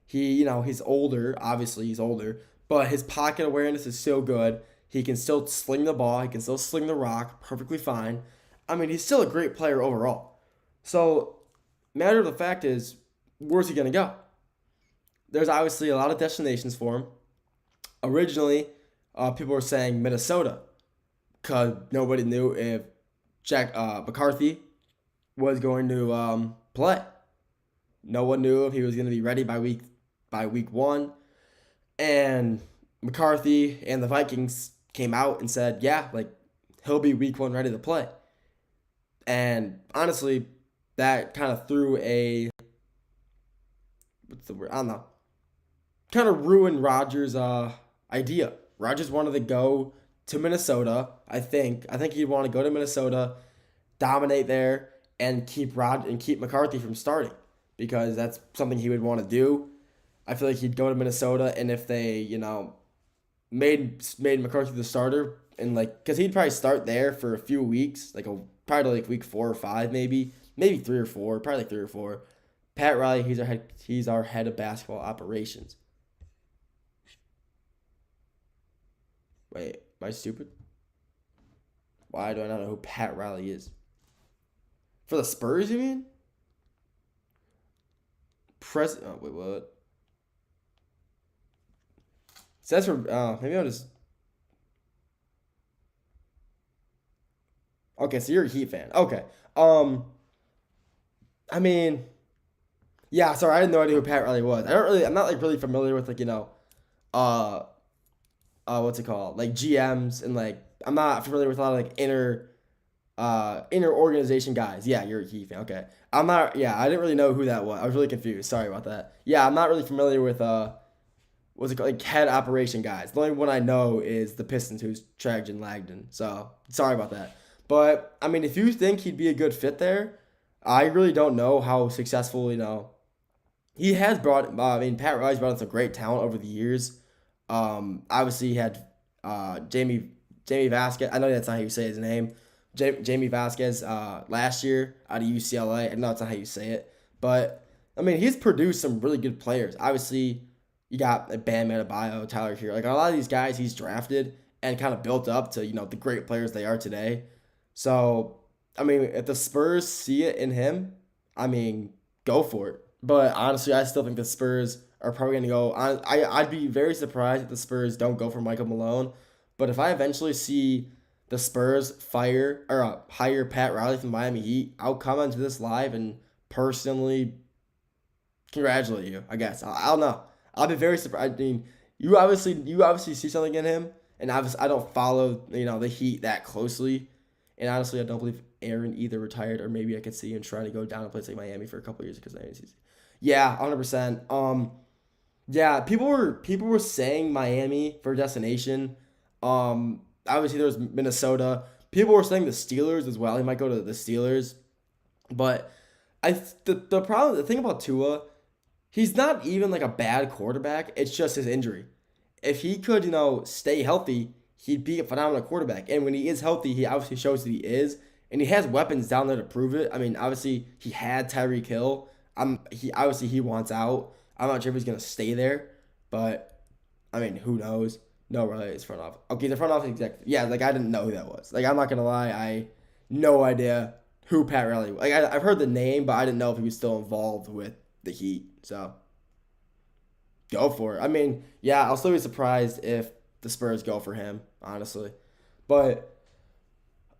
S1: He's older. Obviously, he's older. But his pocket awareness is still good. He can still sling the ball. He can still sling the rock perfectly fine. I mean, he's still a great player overall. So, matter of the fact is, where's he going to go? There's obviously a lot of destinations for him. Originally, people were saying Minnesota, because nobody knew if Jack McCarthy was going to play. No one knew if he was going to be ready by week 1. And McCarthy and the Vikings came out and said, yeah, he'll be week 1 ready to play. And honestly, that kind of threw what's the word? I don't know. Kind of ruined Rodgers' idea. Rodgers wanted to go to Minnesota, I think. I think he'd want to go to Minnesota, dominate there, and keep McCarthy from starting, because that's something he would want to do. I feel like he'd go to Minnesota, and if they, made McCarthy the starter, and because he'd probably start there for a few weeks, probably week 4 or 5, maybe 3 or 4, probably 3 or 4. Pat Riley, he's our head of basketball operations. Wait, am I stupid? Why do I not know who Pat Riley is? For the Spurs, you mean? Oh, wait, what? Says for, maybe I'll just... Okay, so you're a Heat fan. Okay. I mean... Yeah, sorry, I had no idea who Pat Riley was. I'm not really familiar with what's it called? GMs and I'm not familiar with a lot of inner organization guys. Yeah, you're a Heat fan. Okay. I didn't really know who that was. I was really confused. Sorry about that. Yeah, I'm not really familiar with what's it called? Head operation guys. The only one I know is the Pistons, who's Trajan Langdon. So sorry about that. But I mean, if you think he'd be a good fit there, I really don't know how successful, he has brought. Pat Riley's brought in some great talent over the years. Obviously he had Jamie Vasquez. I know that's not how you say his name. Jamie Vasquez last year out of UCLA. I know that's not how you say it. But, he's produced some really good players. Obviously, you got Bam Adebayo, Tyler Hero. A lot of these guys he's drafted and kind of built up to, the great players they are today. So, if the Spurs see it in him, go for it. But honestly, I still think the Spurs are probably going to go. I'd be very surprised if the Spurs don't go for Michael Malone. But if I eventually see the Spurs hire Pat Riley from Miami Heat, I'll come onto this live and personally congratulate you, I guess. I don't know. I'll be very surprised. You obviously see something in him, and obviously I don't follow the Heat that closely. And honestly, I don't believe Aaron either retired, or maybe I could see him trying to go down to a place like Miami for a couple of years because of the season. Yeah, 100%. Yeah, people were saying Miami for destination. Obviously there was Minnesota. People were saying the Steelers as well. He might go to the Steelers. But the thing about Tua, he's not even a bad quarterback. It's just his injury. If he could, stay healthy, he'd be a phenomenal quarterback. And when he is healthy, he obviously shows that he is. and he has weapons down there to prove it. I mean, obviously he had Tyreek Hill. He wants out. I'm not sure if he's gonna stay there, but I mean, who knows? No, really, it's front office. Okay, the front office executive. Yeah, like I didn't know who that was. Like I'm not gonna lie, I no idea who Pat Riley was. Like I've heard the name, but I didn't know if he was still involved with the Heat. So go for it. I mean, yeah, I'll still be surprised if the Spurs go for him, honestly. But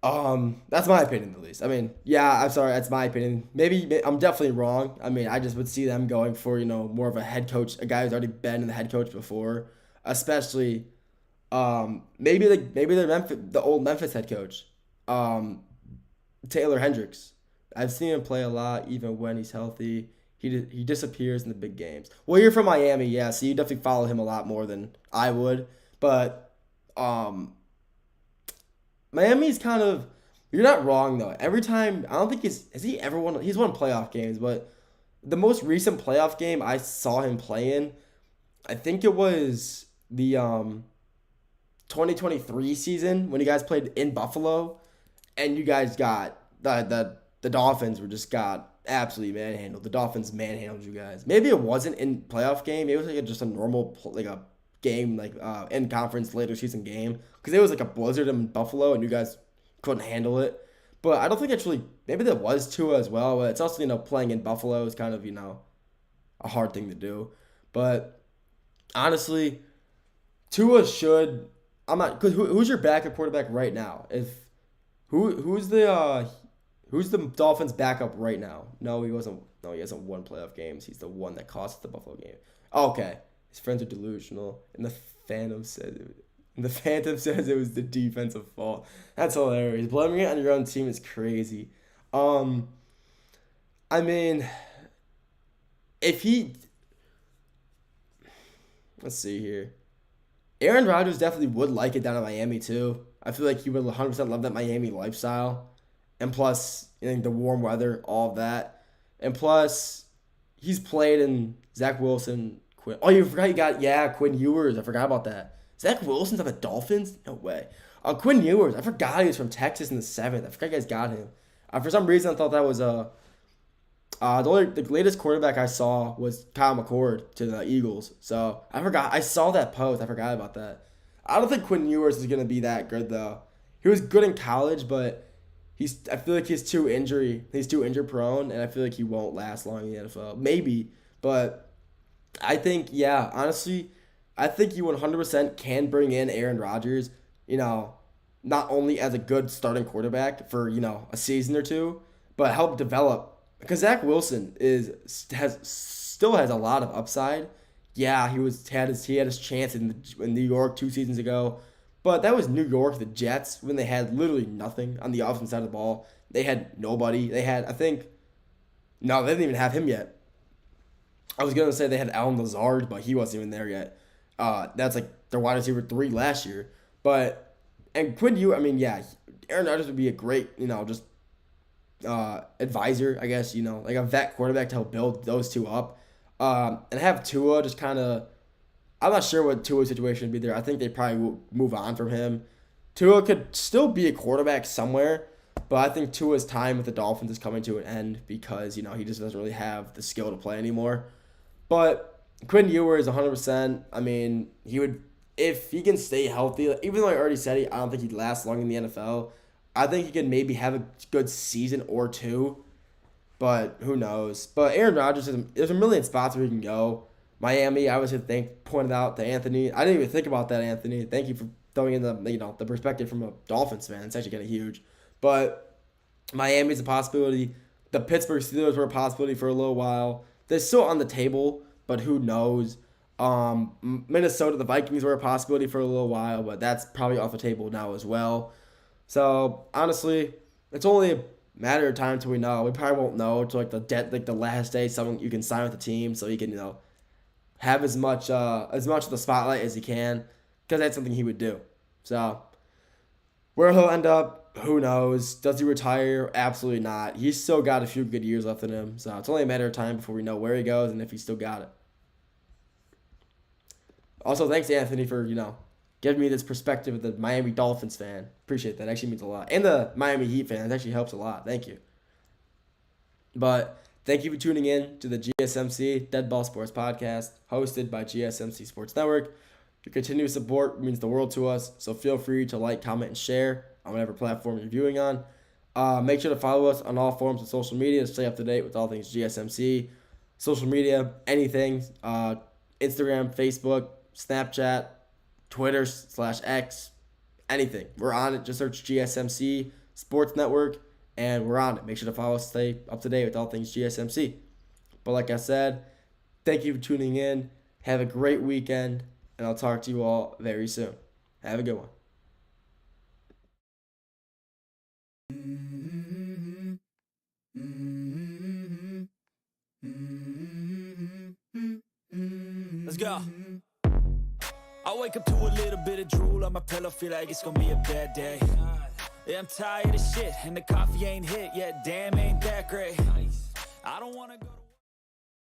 S1: that's my opinion at least. I mean, yeah, I'm sorry, that's my opinion. Maybe I'm definitely wrong. I mean, I just would see them going for, more of a head coach, a guy who's already been in the head coach before, especially maybe the old Memphis head coach, Taylor Hendricks. I've seen him play a lot even when he's healthy. He disappears in the big games. Well, you're from Miami, yeah, so you definitely follow him a lot more than I would, but Miami's kind of, you're not wrong though. Every time, I don't think he's won playoff games, but the most recent playoff game I saw him play in, I think it was the 2023 season when you guys played in Buffalo, and you guys got the Dolphins were just got absolutely manhandled. The Dolphins manhandled you guys. Maybe it wasn't in playoff game. Maybe it was just a normal a game in conference later season game because it was like a blizzard in Buffalo and you guys couldn't handle it. But I don't think it's really, maybe there was Tua as well, but it's also playing in Buffalo is kind of a hard thing to do. But honestly, Tua should, I'm not, because who's your backup quarterback right now? Who's the Dolphins backup right now? No, he wasn't. No, he hasn't won playoff games. He's the one that cost the Buffalo game. Okay, his friends are delusional, and the Phantom says it was the defensive fault. That's hilarious. Blaming it on your own team is crazy. I mean, let's see here. Aaron Rodgers definitely would like it down in Miami too. I feel like he would 100% love that Miami lifestyle. And plus, the warm weather, all of that. And plus, he's played in Zach Wilson. You forgot you got, Quinn Ewers. I forgot about that. Zach Wilson's on the Dolphins? No way. Quinn Ewers. I forgot he was from Texas in the 7th. I forgot you guys got him. For some reason, I thought that was the latest quarterback I saw was Kyle McCord to the Eagles. So I forgot. I saw that post. I forgot about that. I don't think Quinn Ewers is going to be that good, though. He was good in college, but I feel like he's too injury prone, and I feel like he won't last long in the NFL. Maybe, but I think, yeah, honestly, I think you 100% can bring in Aaron Rodgers, not only as a good starting quarterback for, a season or two, but help develop. Because Zach Wilson still has a lot of upside. Yeah, he had his chance in New York 2 seasons ago. But that was New York, the Jets, when they had literally nothing on the offensive side of the ball. They had nobody. They didn't even have him yet. I was going to say they had Allen Lazard, but he wasn't even there yet. That's like their wide receiver 3 last year. And Quinn Ewers, Aaron Rodgers would be a great, advisor, I guess, like a vet quarterback to help build those two up. And have Tua just kind of, I'm not sure what Tua's situation would be there. I think they probably will move on from him. Tua could still be a quarterback somewhere, but I think Tua's time with the Dolphins is coming to an end because, he just doesn't really have the skill to play anymore. But Quinn Ewers, 100%, he would, if he can stay healthy, even though I already said I don't think he'd last long in the NFL, I think he could maybe have a good season or two, but who knows. But Aaron Rodgers, there's a million spots where he can go. Miami, I was pointed out to Anthony. I didn't even think about that, Anthony. Thank you for throwing in the perspective from a Dolphins fan. It's actually kind of huge. But Miami's a possibility. The Pittsburgh Steelers were a possibility for a little while. They're still on the table, but who knows? Minnesota, the Vikings were a possibility for a little while, but that's probably off the table now as well. So honestly, it's only a matter of time till we know. We probably won't know until the last day someone you can sign with the team, so you can have as much of the spotlight as he can, because that's something he would do. So where he'll end up, who knows? Does he retire? Absolutely not. He's still got a few good years left in him, so it's only a matter of time before we know where he goes and if he's still got it. Also, thanks Anthony for giving me this perspective of the Miami Dolphins fan. Appreciate that. Actually means a lot. And the Miami Heat fan. It actually helps a lot. Thank you. But thank you for tuning in to the GSMC Dead Ball Sports Podcast, hosted by GSMC Sports Network. Your continuous support means the world to us, so feel free to like, comment, and share on whatever platform you're viewing on. Make sure to follow us on all forms of social media to stay up to date with all things GSMC. Social media, anything, Instagram, Facebook, Snapchat, Twitter /X, anything. We're on it. Just search GSMC Sports Network, and we're on it. Make sure to follow us, stay up to date with all things GSMC. But like I said, thank you for tuning in. Have a great weekend, and I'll talk to you all very soon. Have a good one.
S3: Let's go. I wake up to a little bit of drool on my pillow, feel like it's gonna be a bad day. Yeah, I'm tired of shit, and the coffee ain't hit yet, damn, ain't that great. I don't wanna go to